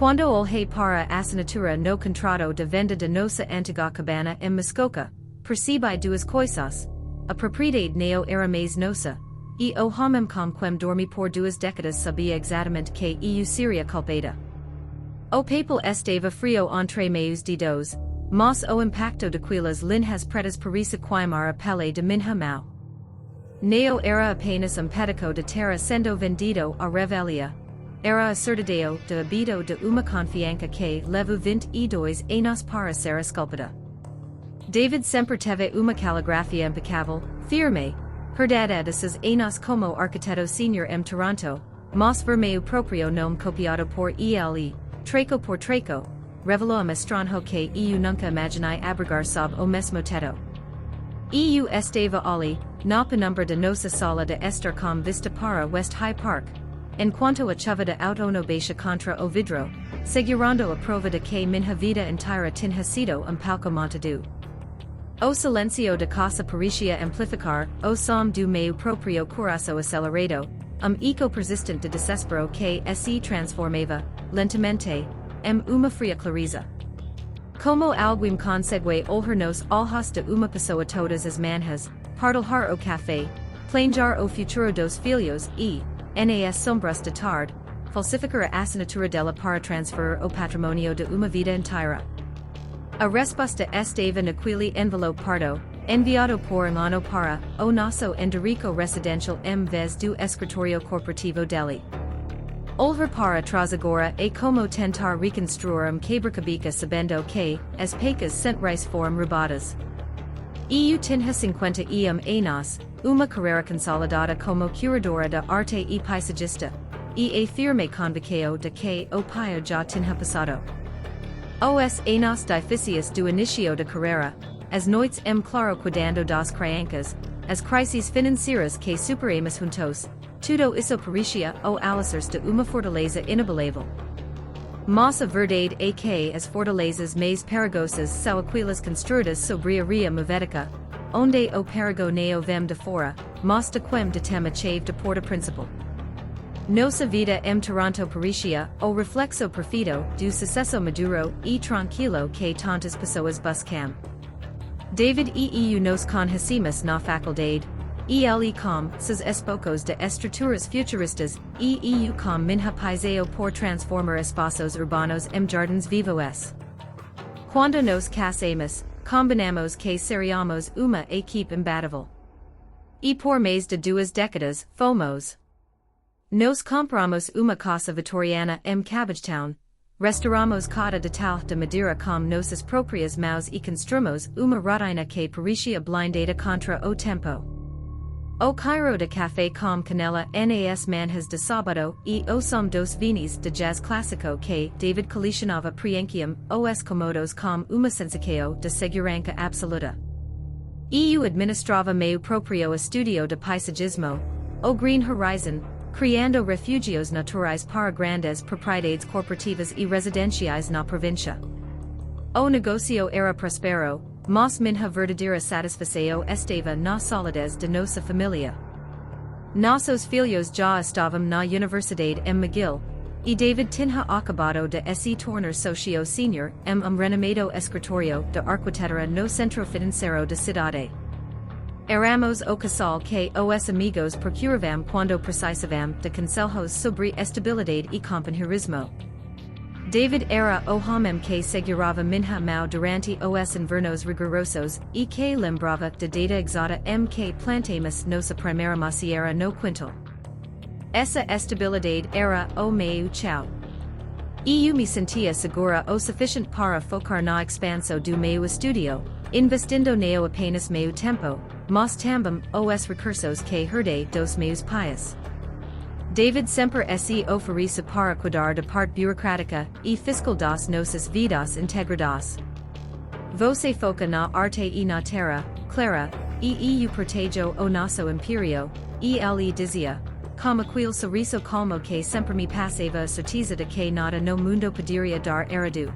Quando olhe para assinatura no contrato de venda de nossa antiga cabana em Muskoka, percebi duas coisas, a propriedade neo era mais nossa, e o homem com quem dormi por duas décadas sabia exatamente que eu seria culpada. O papel estava frio entre meus dedos, mas o impacto daquelas linhas pretas parecia queimar a pele de minha mão. Neo era apenas pedaço de terra sendo vendido a revelia. Era a certidão de habito de uma confiança que levo 22 anos para ser esculpida. David sempre teve uma caligrafia impecável, firme, herdada de seus anos como arquiteto senior em Toronto, mas ver meu próprio nome copiado por ele, treco por treco, revelou a estranho que eu nunca imaginei abrigar sob o mesmo teto. Eu estava ali, na penumbra de nossa sala de estar com vista para West High Park, enquanto a chuva de auto no baixa contra o vidro, segurando a prova de que minha vida inteira tinha sido palco montado. O silencio de casa parecia amplificar o som do meu próprio coração acelerado, eco persistente de desespero que se transformava, lentamente, em uma fria clareza. Como alguém consegue olhar nos olhos de uma pessoa todas as manhãs, partilhar o café, planejar o futuro dos filhos e, nas sombras de tarde, falsificar a assinatura dela para transferir o patrimônio de uma vida inteira. A resposta estava naquele envelope pardo, enviado por ano para o nosso endereço residencial em vez do escritório corporativo dele. Olhar para trás agora é como tentar reconstruir quebra-cabeça sabendo que as peças centrais foram roubadas. Eu tinha 50 anos, uma carreira consolidada como curadora de arte e paisagista, e a firme convicção de que o pai já tinha passado. Os anos difíceis do início da carreira, as noites claro cuidando das crianças, as crises financeiras que superamos juntos, tudo isso parecia o alicerce de uma fortaleza inabalável. Mas a verdade é que as fortalezas mais perigosas são aquelas construídas sobre areia movédica, onde o perigo não vem de fora, mas de quem detém a chave de porta principal. Nossa vida em Toronto parecia o reflexo perfeito do sucesso maduro e tranquilo que tantas pessoas buscam. David e eu nos conhecemos na faculdade, ele com seus espocos de estruturas futuristas e eu com minha paixão por transformar espaços urbanos em jardins vivos. Quando nos casamos, combinamos que seríamos uma equipe imbatível. E por mais de 2 décadas, fomos. Nos compramos uma casa vitoriana em Cabbagetown, restauramos cada detalhe de madeira com nossas próprias mãos e construímos uma rotina que parecia blindada contra o tempo. O Cairo de café com canela nas manhãs de sábado e o som dos vinis de jazz clássico que David colecionava preenchiam os comodos com uma sensação de segurança absoluta. Eu administrava meu próprio estúdio de paisagismo, o Green Horizon, criando refugios naturais para grandes propriedades corporativas e residenciais na província. O negócio era próspero, mas minha verdadeira satisfação estava na solidez de nossa família. Nossos filhos já estavam na universidade em McGill, e David tinha acabado de se tornar socio senior em renomado escritório de arquitetura no centro financeiro da cidade. Éramos o casal que os amigos procuravam quando precisavam de conselhos sobre estabilidade e companheirismo. David era o homem que segurava minha mão durante os invernos rigorosos e que lembrava de data exata em que plantamos nossa primeira macieira no quintal. Essa estabilidade era o meu tchau. Eu me sentia segura o suficiente para focar na expansão do meu estúdio, investindo neo apenas meu tempo, mas também os recursos que herdei dos meus pais. David sempre se oferece para cuidar da parte burocrática e fiscal das nossas vidas integradas. Você foca na arte e na terra, Clara, e eu protejo o nosso império, e ele dizia, com aquele sorriso calmo que sempre me passava a certeza de que nada no mundo poderia dar errado.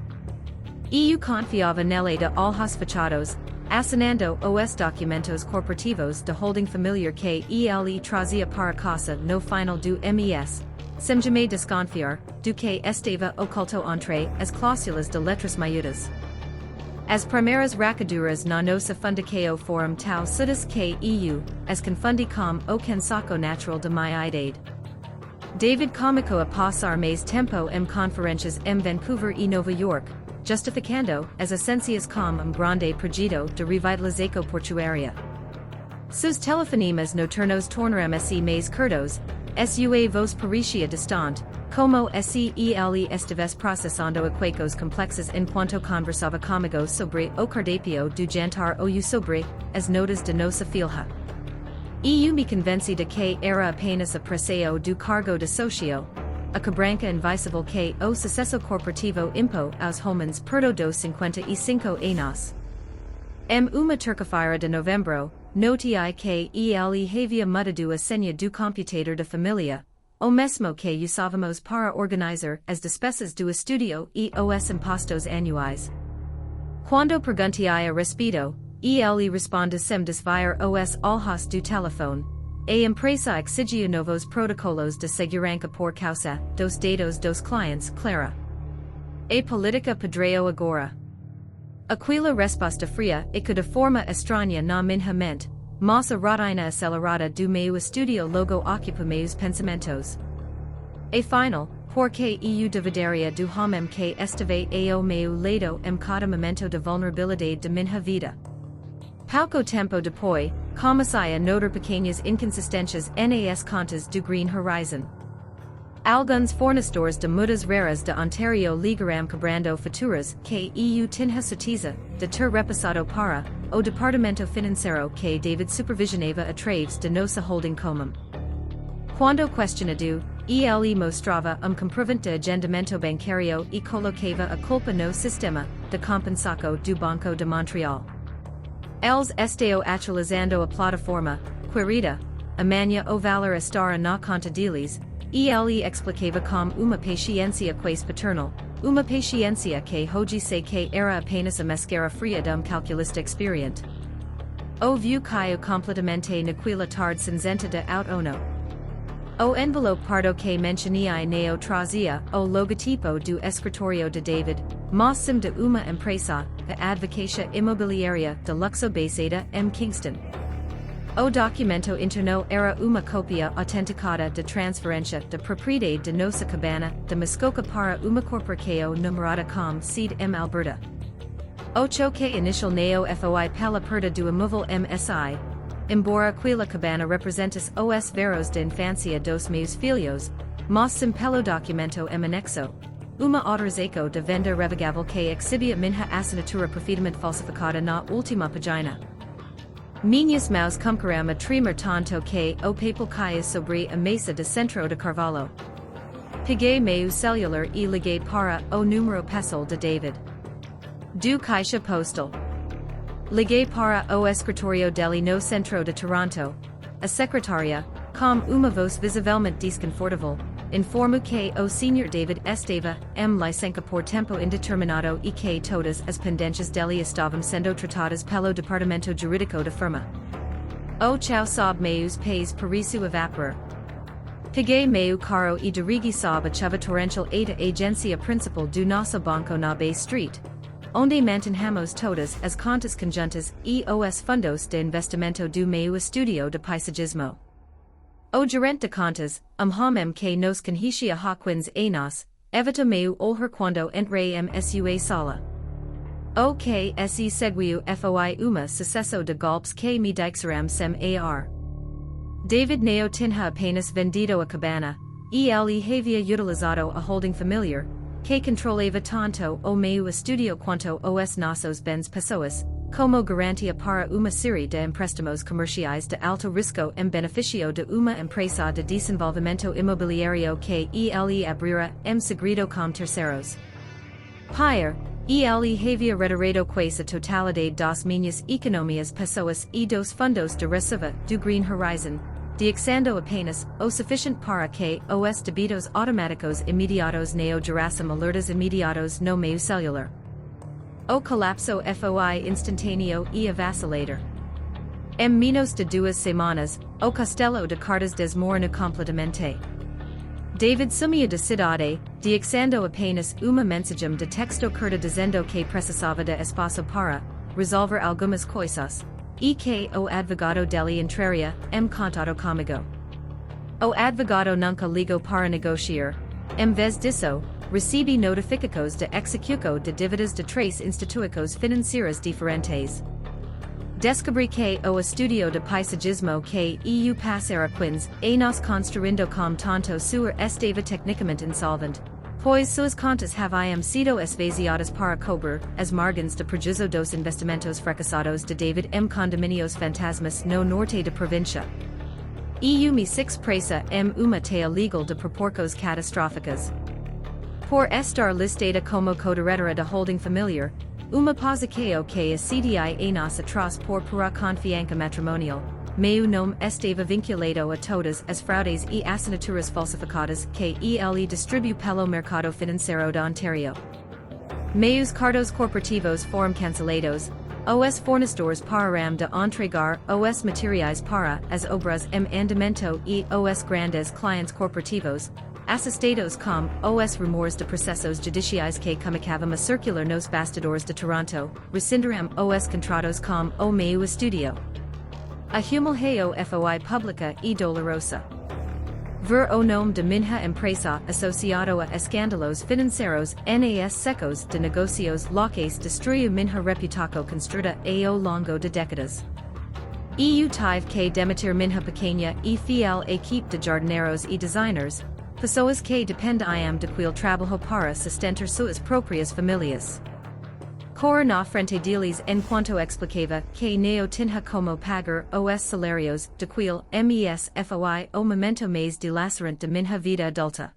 Eu confiava nele de olhos fechados, assinando os documentos corporativos de holding familiar que ele trazia para casa no final do mês, Semjame desconfiar, duque esteva oculto entre as cláusulas de letras maiutas. As primeras racaduras na nossa fundacao forum tau sudas que eu, as confundi com o cansaco natural de mi idade. David comico a passar mais tempo conferências Vancouver e Nova York, justificando as esencias com grande projeto de revitalização portuária. Sus telefonemas noturnos tornarem se mais curtos, sua voz parecia distante, como se ele estivesse processando equações complexas enquanto conversava comigo sobre o cardápio do jantar ou sobre as notas de nossa filha. Eu me convenci de que era apenas a pressão do cargo de socio, a cobrança invisível que o sucesso corporativo impo aos homens perto dos 55 anos. Uma terça-feira de novembro, notiai que ele havia mudado a senha do computador da família, o mesmo que usávamos para organizar as despesas do estúdio e os impostos anuais. Quando perguntei a respeito, ele responde sem desviar os olhos do telefone. A empresa exigiu novos protocolos de segurança por causa dos dados dos clientes clara. A política pedreou agora. Aquela resposta fria e que de forma estranha na minha mente, mas a rotina acelerada do meu estúdio logo ocupa meus pensamentos. Afinal, porque eu deveria do homem que esteve ao meu lado cada momento de vulnerabilidade de minha vida. Pouco tempo depois, comecei a notar pequenas inconsistências nas contas do Green Horizon. Alguns fornecedores de mudas raras de Ontario ligaram cobrando faturas que eu tinha certeza de ter repassado para o departamento financeiro que David supervisionava através de nossa holding comum. Quando questionado, ele mostrava comprovante de agendamento bancário e colocava a culpa no sistema de compensação do Banco de Montreal. Eles estão atualizando a plataforma, querida, amanhã o valor estará na conta deles. Ele explicava com uma paciência quase paternal, uma paciência que hoje sei que era apenas a mascara fria calculista experiente. O viu caiu completamente naquela tarde cinzenta de outono. O envelope pardo que mencionei neo trazia o logotipo do escritório de David, mas sim de uma empresa, a advocacia imobiliária de luxo basada Kingston. O documento interno era uma cópia autenticada de transferência de propriedade de nossa cabana de Muskoka para uma corporação numerada com sede Alberta. O choque inicial neo foi pela perda do imóvel MSI, embora aquela cabana representasse os veros de infância dos meus filhos, mas sim pelo documento anexo, uma autorização de venda revogável que exibia minha assinatura perfeitamente falsificada na última página. Minhas mãos começaram a tremer tanto que o papel caia sobre a mesa de centro de carvalho. Peguei meu celular e liguei para o número pessoal de David. Do caixa postal. Liguei para o escritório dele no centro de Toronto. A secretária, com uma voz visivelmente desconfortável, informo que o Sr. David estava licença por tempo indeterminado e que todas as pendências dele estavam sendo tratadas pelo departamento jurídico da firma. O chau sob meus pés por isso evaporar. Peguei meu carro e dirigi sob a chuva torrencial à agência principal do nosso banco na Bay Street, onde mantenhamos todas as contas conjuntas e os fundos de investimento do meu estúdio de paisagismo. O gerente de contas, homem que nos conhecia há anos, evita meu olhar quando entrei sua sala. O que se seguiu foi uma sucesso de golpes que me deixaram sem ar. David neo tinha apenas vendido a cabana, e ele havia utilizado a holding familiar, que controlava tanto o meu estúdio quanto os nossos bens pessoas, como garantia para uma série de emprestamos comerciais de alto risco em benefício de uma empresa de desenvolvimento imobiliário que ele abrira segredo com terceiros. Pior, ele havia retirado quase a totalidade das minhas economias pessoas e dos fundos de reserva do Green Horizon, deixando apenas o suficiente para que os debitos automáticos imediatos neo gerassem alertas imediatos no meu celular. O colapso foi instantâneo e avassalador. Em menos de 2 semanas, o castelo de cartas desmorona completamente. David sumia de cidade, de exando apenas uma mensagem de texto curta dizendo que precisava de espaço para resolver algumas coisas, e que o advogado dele entraria contado comigo. O advogado nunca ligou para negociar, em vez disso, recebi notificações de execução de dívidas de três instituições financeiras diferentes. Descobri que o estudio de paisagismo que eu passara quins nos construindo com tanto suer estava tecnicamente insolvente, pois suas contas haviam sido esvaziadas para cobrir as margens de prejuízo dos investimentos fracassados de David condominios fantasmas no norte de província. Eu me expressa uma teia legal de proporções catastróficas. Por estar listada como co-diretora da holding familiar, uma posição que a nos atrás por pura confiança matrimonial, meu nome estava vinculado a todas as fraudes e assinaturas falsificadas que ele distribuiu pelo mercado financeiro de Ontario. Meus cardos corporativos foram cancelados, os fornecedores pararam de entregar os materiais para as obras em andamento e os grandes clientes corporativos, assistados com os rumores de processos judiciais que começavam a circular nos bastidores de Toronto, rescindiram os contratos com o meu estudio. A humilhao foi pública e dolorosa. Ver o nome de minha empresa associado a escândalos financeiros nas secos de negocios locais destruiu minha reputação construída ao longo de décadas. Eu tive que demitir minha pequena e fiel equipe de jardineiros e designers, pessoas que dependiam de quil trabalho para sustentar suas próprias famílias. Cor na frente deles enquanto explicava que neo tinha como pagar os salários de quil mes foi o momento mais dilacerante de minha vida adulta.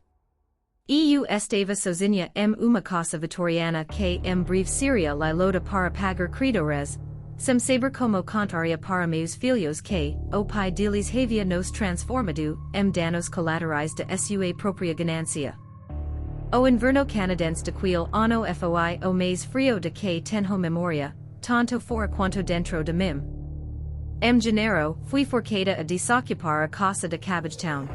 Eu estava sozinha uma casa vitoriana que breve seria lilota para pagar credores, sem saber como contaria para meus filhos que o pai deles havia nos transformado danos colaterais de sua própria ganância. O inverno canadense de quil ano foi o mais frio de que tenho memória, tanto fora quanto dentro de mim. Janeiro, fui forçada a desocupar a casa de Cabbagetown.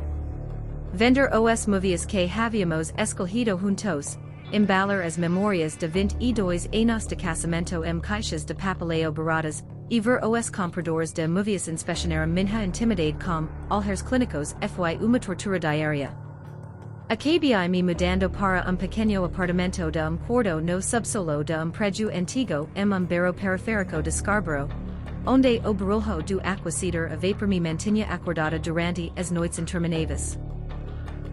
Vender os movies que havíamos escolhido juntos, embalar as memórias de 22 anos de casamento caixas de papeleo baratas, e ver os compradores de movies inspecionar minha intimidade com alheres clínicos foi uma tortura diária. Acabei me mudando para pequeno apartamento de quarto no subsolo de prédio antigo bairro periférico de Scarborough, onde o barulho do aquecedor a vapor me mantinha acordada durante as noites intermináveis.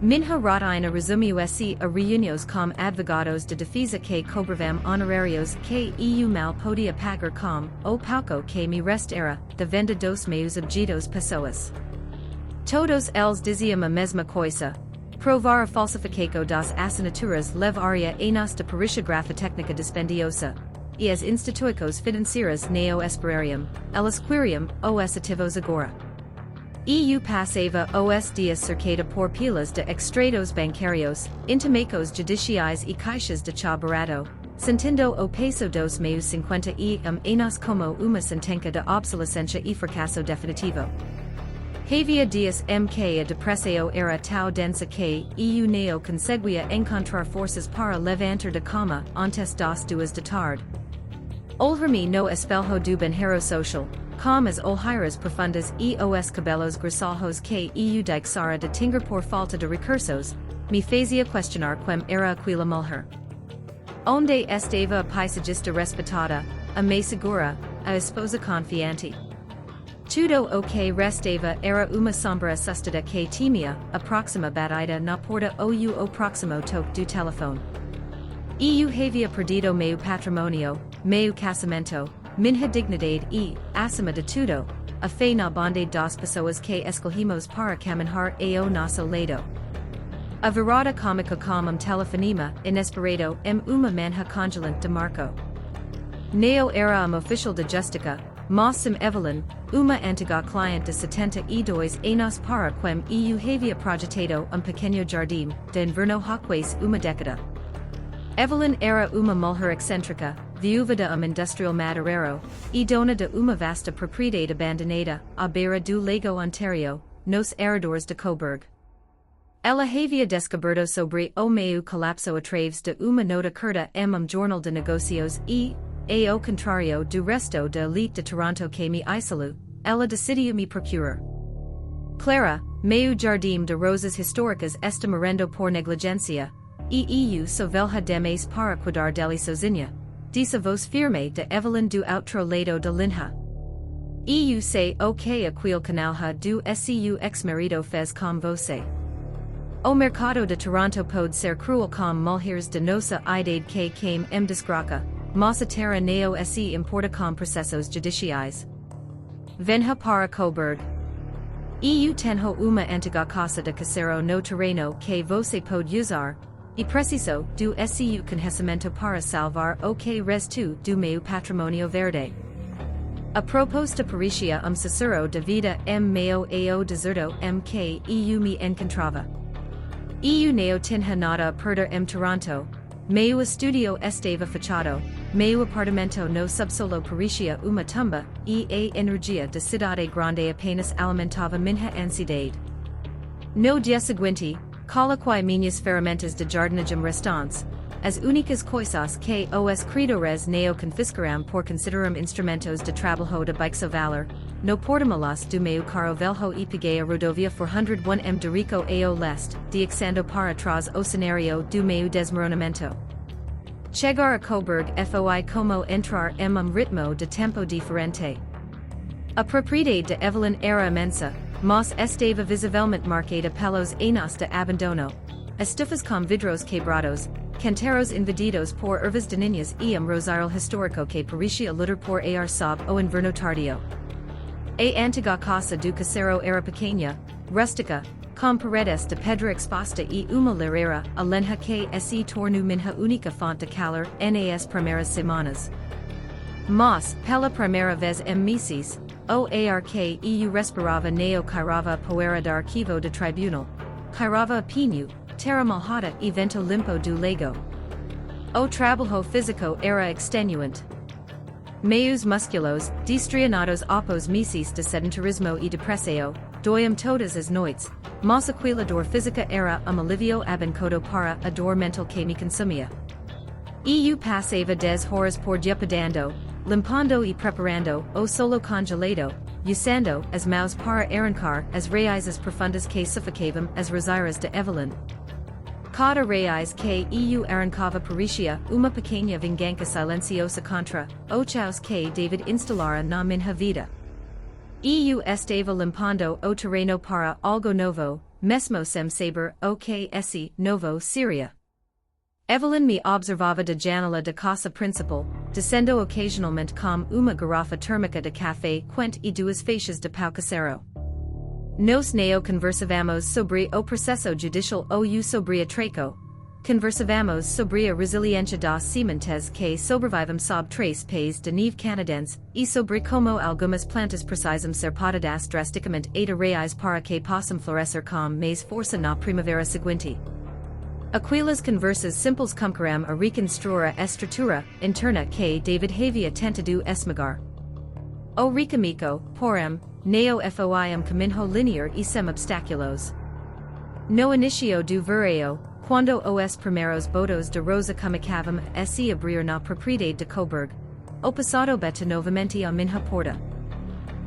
Minha rotina resumiu-se a reuniões com advogados de defesa que cobravam honorários que eu mal podia pagar com o pouco que me restara da venda dos meus objetos pessoas. Todos eles diziam a mesma coisa. Provar a falsificação das assinaturas levaria anos de perícia grafotecnica dispendiosa, e as instituições financeiras neo esperariam, elas queriam os ativos agora. Eu passava os dias cercada por pilas de extratos bancários, intimações judiciais e caixas de chá barato, sentindo o peso dos meus 50 anos como uma sentença de obsolescência e fracasso definitivo. Havia dias que a depressão era tão densa que eu não conseguia encontrar forças para levantar da cama antes das 2 da tarde. Olhar-me no espelho do banheiro social, com as olheiras profundas e os cabelos grisalhos que eu deixara de tingar por falta de recursos, me fazia questionar quem era aquela mulher. Onde estava a paisagista respeitada, a mãe segura, a esposa confiante. Tudo o que restava era uma sombra assustada que temia a próxima batida na porta ou o próximo toque do telefone. Eu havia perdido meu patrimônio, meu casamento, minha dignidade e, acima de tudo, a fé na bondade das pessoas que escolhimos para caminhar ao nosso lado. A virada cômica com telefonema inesperado uma manhã congelante de Marco. Neo era oficial de justiça, mas Evelyn, uma antiga cliente de 72 anos para quem eu havia projetado pequeno jardim de inverno há quase uma década. Evelyn era uma mulher excêntrica, viúva de industrial madureiro, e dona de uma vasta propriedade abandonada à beira do Lago Ontario, nos arredores de Cobourg. Ela havia descoberto sobre o meio colapso através de uma nota curta jornal de negocios ao contrário do resto da elite de Toronto que me isolo, ela decidiu me procurar. Clara, meu jardim de rosas históricas está morrendo por negligência, eu sou velha demais para cuidar dele sozinha, disse a voz firme de Evelyn do outro lado da linha. Eu sei o que aquele canalha do seu ex-marido fez com você. O mercado de Toronto pode ser cruel com mulheres de nossa idade que queim desgraça, mas a terra não se importa com processos judiciais. Venha para Coburg. Eu tenho uma antiga casa de casero no terreno que você pode usar, e preciso do seu conhecimento para salvar o que restou do meu patrimônio verde. A proposta parecia sussurro de vida meio ao deserto que eu me encontrava. Eu não tinha nada a perder Toronto, meu estudio estava fechado, meu apartamento no subsolo parecia uma tumba, e a energia da cidade grande apenas alimentava minha ansiedade. No dia seguinte, coloquei minhas ferramentas de jardinagem restantes, as únicas coisas que os credores não confiscaram por consideram instrumentos de trabalho de baixo valor, no porta-malas do meu carro velho e peguei a rodovia 401 de Rico ao leste, deixando para trás o cenário do meu desmoronamento. Chegar a Coburg foi como entrar ritmo de tempo diferente. A propriedade de Evelyn era imensa, mas estava visivelmente marcada pelos anos de abandono, estufas com vidros quebrados, canteros invadidos por ervas daninhas e rosário histórico que parecia lutar por ar sob o inverno tardio. A antiga casa do casero era pequena, rústica, com paredes de pedra exposta e uma lareira a lenha que se tornou minha única fonte de calor nas primeiras semanas. Mas, pela primeira vez meses, o ar que eu respirava não cairava poeira de arquivo de tribunal, cairava a pinho, terra malhada e vento limpo do lago. O trabalho físico era extenuante. Meus musculos, destrionados após meses de sedentarismo e depressão, doiam todas as noites, mas aquela dor física era alívio abancodo para a dor mental que me consumia. Eu passava 10 horas por dia pedando, limpando e preparando o solo congelado, usando as mãos para arrancar as raízes profundas que sufocavam as roseiras de Evelyn. Cada raiz que eu arrancava parecia uma pequena vingança silenciosa contra os que David instalara na minha vida. Eu estava limpando o terreno para algo novo, mesmo sem saber o que esse novo seria. Evelyn me observava da janela da casa principal, descendo ocasionalmente com uma garrafa térmica de café quente e duas faixas de pau caseiro. Nos não conversávamos sobre o processo judicial ou sobre a Traco. Conversávamos sobre a resiliência das sementes que sobrevivem sob 3 pés de neve canadense e sobre como algumas plantas precisam ser podadas drasticamente a raiz para que possam florescer com mais força na primavera seguinte. Aquelas conversas simples começaram a reconstruir a estrutura interna que David havia tentado esmagar. O recamico, porém, não foi caminho linear e sem obstáculos. No início do verão, quando os primeiros botos de rosa começavam a se abrir na propriedade de Coburg, o passado bate novamente a minha porta.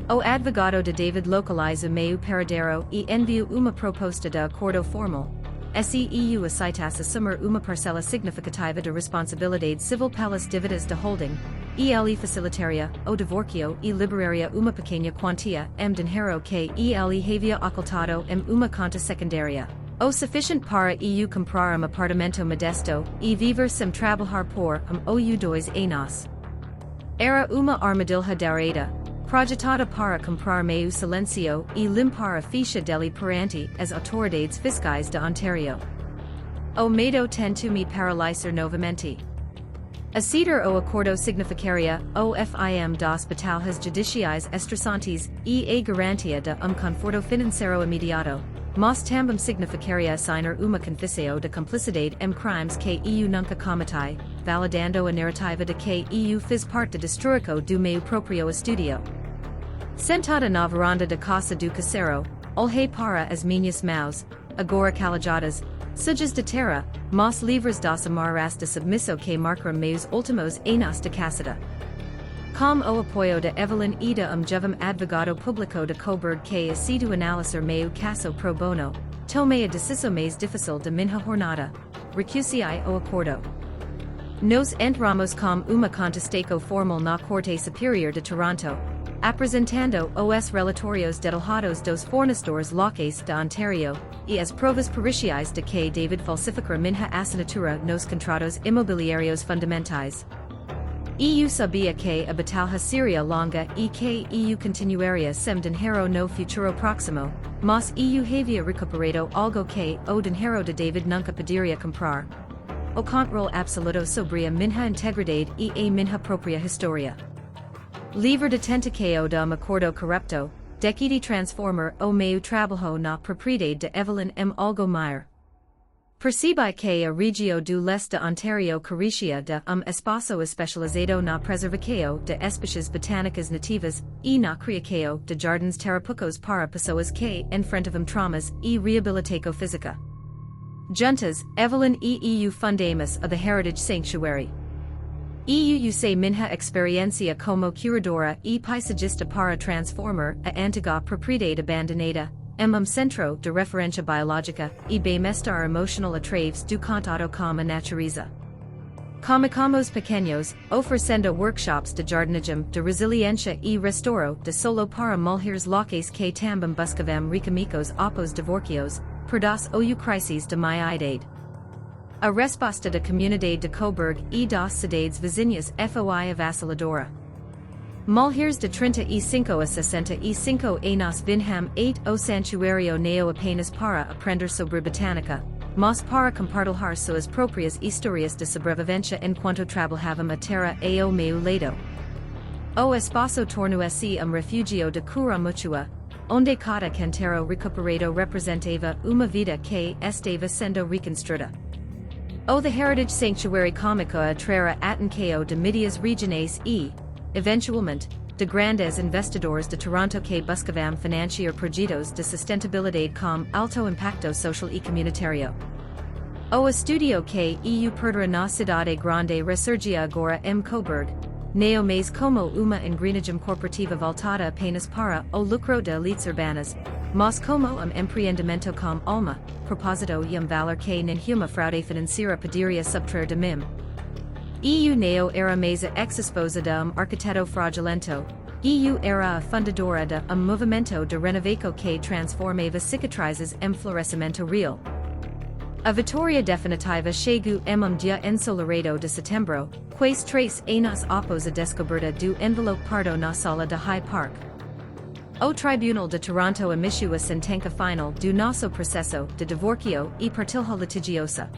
O advogado de David localiza meu paradero e enviou uma proposta de acordo formal. SEU aceitasse assumir uma parcela significativa de responsabilidade civil pelas dívidas de holding, e ele facilitaria o divórcio e liberaria uma pequena quantia dinheiro que ele havia ocultado uma conta secundária, o suficiente para eu comprar apartamento modesto e viver sem trabalhar por ou 2 anos. Era uma armadilha dourada, projetada para comprar meu silêncio e limpar a ficha dele perante as autoridades fiscais de Ontario. O medo tentou me paralisar novamente. Aceder o acordo significaria o fim das batalhas judiciais estressantes e a garantia de conforto financeiro imediato, mas também significaria assinar uma confissão de cumplicidade crimes que eu nunca cometi, validando a narrativa de que eu fiz parte histórico do meu próprio estudio. Sentada na varanda da casa do casero, olhei para as minhas mãos, agora calajadas, sujas de terra, mas livres das amarras de submisso que marcaram meus últimos anos de casada. Com o apoio de Evelyn Ida jovem advogado público de Coburg que assidu analisar meu caso pro bono, tomei a decisão mais difícil de minha jornada, recusei o acordo. Nos entramos com uma contestação formal na Corte Superior de Toronto, apresentando os relatórios detalhados dos fornecedores locais de Ontario, e as provas periciais de que David falsificara minha assinatura nos contratos imobiliários fundamentais. EU sabia que a batalha seria longa e que EU continuaria sem dinheiro no futuro próximo, mas EU havia recuperado algo que o dinheiro de David nunca poderia comprar. O controle absoluto sobre a minha integridade e a minha própria história. Livre de tentaqueo de acordo corrupto, decidi transformar o meu trabalho na propriedade de Evelyn algo maior. Percebi que a regio do leste de Ontario carecia de espaço especializado na preservação de espécies botânicas nativas e na criação de jardins terapêuticos para pessoas que enfrentavam traumas e reabilitação física. Juntas, Evelyn e EU fundamos a The Heritage Sanctuary. EU usei minha experiência como curadora e paisagista para transformar a antiga propriedade abandonada em centro de referência biológica e bem-estar emocional através do contato com a natureza. Comicamos pequenos, oferecendo workshops de jardinagem de resiliência e restauro de solo para mulheres locais que também buscavam recamicos após divorcios, por das crises de minha idade. A resposta da comunidade de Coburg e das cidades vizinhas foi avassaladora. Mulheres de 35 a 65 anos vinham o santuário neo apenas para aprender sobre botânica, mas para compartilhar suas próprias histórias de sobrevivência enquanto trabalhavam a terra ao meu lado. O espaço tornou-se refúgio de cura mútua, onde cada canteiro recuperado representava uma vida que estava sendo reconstruída. O The Heritage Sanctuary Comico atraira atenção de mídias regionais e, eventualmente, de grandes investidores de Toronto que buscavam financiar projetos de sustentabilidade com alto impacto social e comunitário. O estúdio que EU perdera na cidade grande ressurgia agora Coburg, neo mais como uma engrenagem corporativa voltada apenas para o lucro de elites urbanas, mas como empreendimento com alma, propósito e valor que nenhuma fraude financeira poderia subtrair de mim. EU neo era mais exposta de arquiteto fraudulento, EU era a fundadora de movimento de renovação que transformava cicatrizes em florescimento real. A vitória definitiva chegou dia ensolarado de setembro, quais 3 anos após a descoberta do envelope pardo na sala de High Park. O Tribunal de Toronto emitiu a sentença final do nosso processo de divorcio e partilha litigiosa.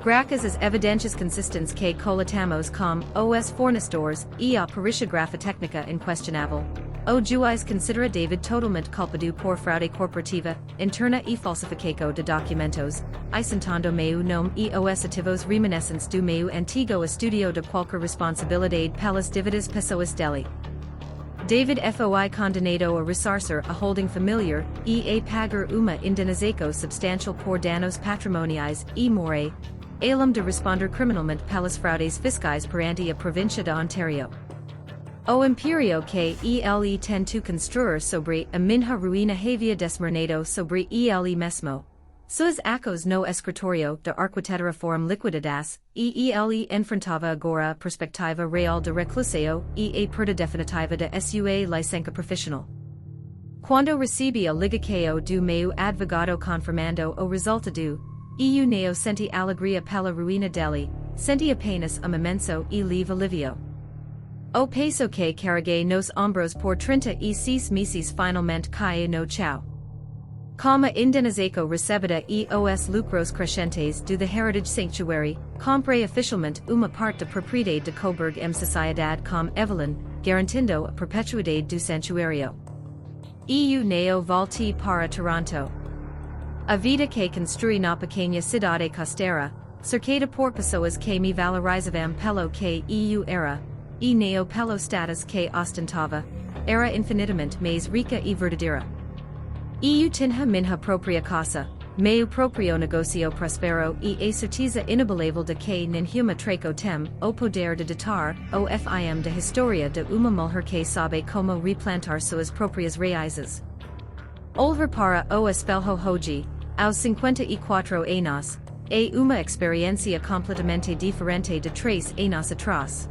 Graças às evidências consistentes que coletamos com os fornecedores e a perícia grafotécnica inquestionável, o juiz considera David totalmente culpado por fraude corporativa, interna e falsificação de documentos, isentando meu nome e os ativos remanescentes do meu antigo estúdio de qualquer responsabilidade pelas dívidas pessoas dele. David foi condenado a ressarcir a holding familiar e a pagar uma indenização substantial por danos patrimoniais e morais, além de responder criminalmente pelas fraudes fiscais perante a província de Ontario. O imperio que ele tentou construir sobre a minha ruína havia desmoronado sobre ele mesmo. Suas acos no escritório de arquitetura foram liquidadas, e ele enfrentava agora a perspectiva real de reclusão e a perda definitiva de sua licença profissional. Quando recebi a ligação do meu advogado confirmando o resultado, eu não senti alegria pela ruína dele, senti apenas imenso e leve alívio. O peso que carreguei nos ombros por 36 meses finalmente caiu no chão. Com a indenização recebida e os lucros crescentes do The Heritage Sanctuary, comprei oficialmente uma parte da propriedade de Coburg em sociedade com Evelyn, garantindo a perpetuidade do santuário. Eu não voltei para Toronto. A vida que construí na pequena cidade costeira, cercada por pessoas que me valorizavam pelo que eu era, e não pelo status que ostentava, era infinitamente mais rica e verdadeira. Eu tinha minha própria casa, meu proprio negocio prospero e a certeza inabalavel de que ninhuma traco tem, o poder de ditar, o fim de historia de uma mulher que sabe como replantar suas próprias raízes. Olhar para o espelho hoje, aos 54 anos, é uma experiência completamente diferente de 3 anos atrás.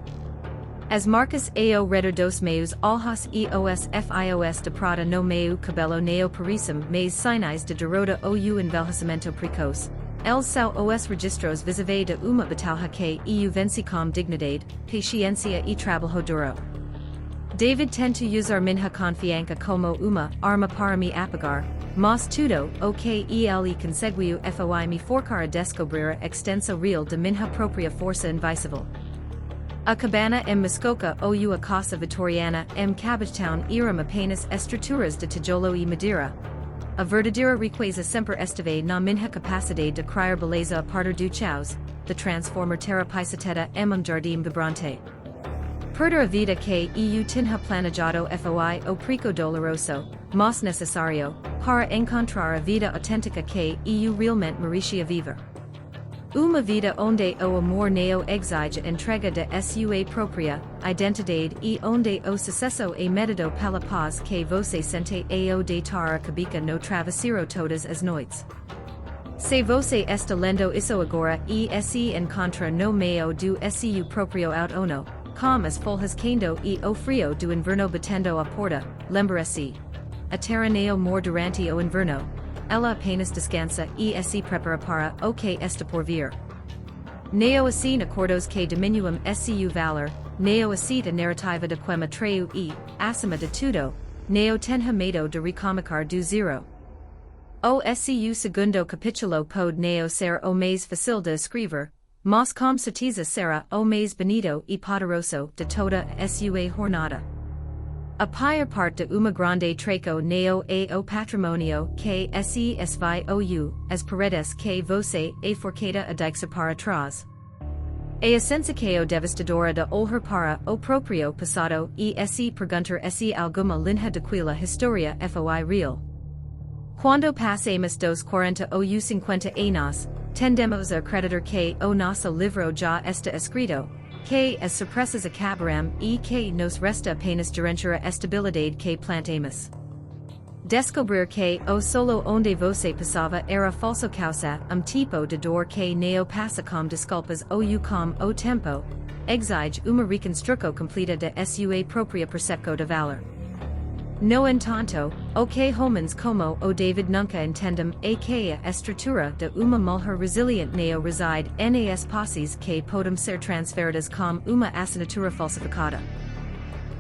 As marcas ao redor dos meus olhos e os fios de prata no meu cabelo neo parecem mais sinais de derrota ou envelhecimento precoce. Eles são os registros visíveis de uma batalha que eu venci com dignidade, paciência e trabalho duro. David tenta usar minha confiança como uma arma para me apagar, mas tudo o que ele conseguiu foi me forçar a descobrir a extensa real de minha própria força invisível. A cabana Muskoka ou a casa vitoriana Cabbagetown eram apenas estruturas de tijolo e madeira. A verdadeira riqueza sempre esteve na minha capacidade de criar beleza a partir do caos, de transformar terra paisateta jardim vibrante. Perder a vida que eu tinha planejado foi o preco doloroso, mas necessário, para encontrar a vida autêntica que eu realmente merecia viver. Uma vida onde o amor neo exige entrega de sua própria identidade e onde o sucesso é medido pela paz que você sente ao deitar a cabeça no travesseiro todas as noites. Se você está lendo isso agora e se encontra no meio do seu próprio outono, com as folhas caindo e o frio do inverno batendo a porta, lembre-se. A terra neo mor durante o inverno. Ela apenas descansa e se prepara para o que está por vir. Neo assim acordos que diminuam seu valor, neo assim a narrativa de quem atraiu e, acima de tudo, neo tenha medo de recomeçar do zero. O seu segundo capítulo pode neo ser o mais fácil de escrever, mas com certeza será o mais bonito e poderoso de toda a sua jornada. A pior parte de uma grande traco neo é o patrimônio que se esvaiu, as paredes que você é forçada a deixar para trás. É a sensação devastadora de olhar para o próprio passado e se perguntar se alguma linha daquela história foi real. Quando passemos dos 40 ou 50 anos, tendemos a acreditar que o nosso livro já está escrito, que as surpresas acabarão e que nos resta apenas durante a estabilidade que plantamos. Descobrir que o solo onde você passava era falso causa tipo de dor que neo passa com desculpas ou com o tempo, exige uma reconstrução completa de sua própria percepção de valor. No entanto, o que homens como o David nunca entendem é que a estrutura de uma mulher resiliente neo reside nas posses que podem ser transferidas com uma assinatura falsificada.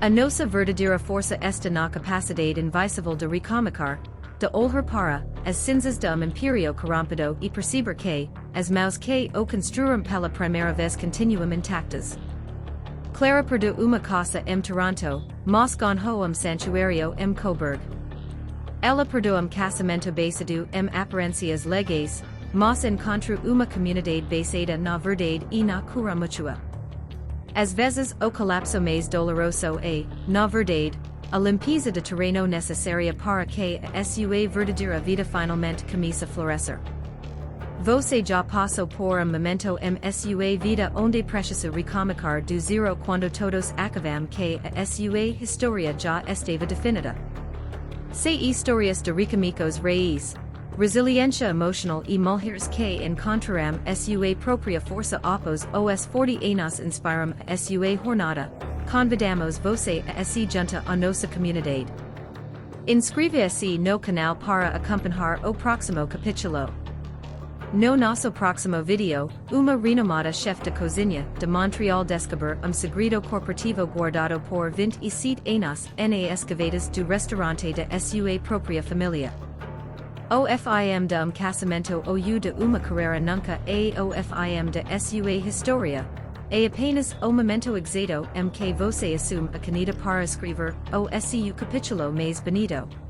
A nossa verdadeira força está na capacidade invisível de recomeçar, de olhar para as cinzas de império corrompido e perceber que as mãos que o construíram pela primeira vez continuam intactas. Clara perdeu uma casa Toronto, mas ganhou santuário Coburg. Ela perdeu casamento basado aparências legais, mas encontrou uma comunidade basada na verdade e na cura mútua. Às vezes o colapso mais doloroso é, na verdade, a limpeza de terreno necessária para que a sua verdadeira vida finalmente comece a florescer. Você já passou por momento sua vida onde precisa recomeçar do zero quando todos acabam que a sua história já esteve definida. Se histórias de recomeços raiz, resiliência emocional e mulheres que encontraram a sua própria força após os 40 anos inspiram a sua jornada, convidamos você a se juntar a nossa comunidade. Inscreva-se no canal para acompanhar o próximo capítulo. No nosso próximo vídeo, uma renomada chefe de cozinha de Montreal descobre segredo corporativo guardado por 27 anos nas gavetas do restaurante de sua própria família. O fim de casamento ou de uma carreira nunca é o fim de sua história, é apenas o momento exato que você assume a caneta para escrever o seu capítulo mais bonito.